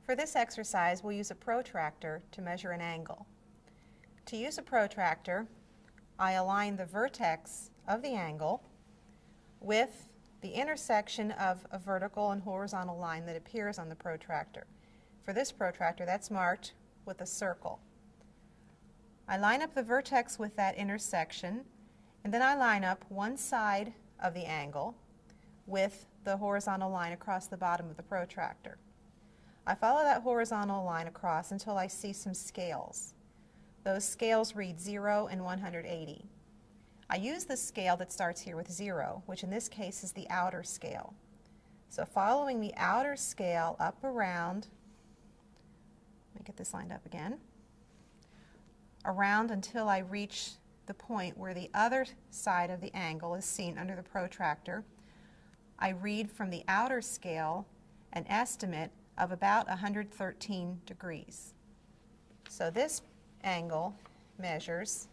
For this exercise, we'll use a protractor to measure an angle. To use a protractor, I align the vertex of the angle with the intersection of a vertical and horizontal line that appears on the protractor. For this protractor, that's marked with a circle. I line up the vertex with that intersection, and then I line up one side of the angle with the horizontal line across the bottom of the protractor. I follow that horizontal line across until I see some scales. Those scales read 0 and 180. I use the scale that starts here with 0, which in this case is the outer scale. So following the outer scale up around, let me get this lined up again, around until I reach the point where the other side of the angle is seen under the protractor, I read from the outer scale an estimate of about 113 degrees. So this angle measures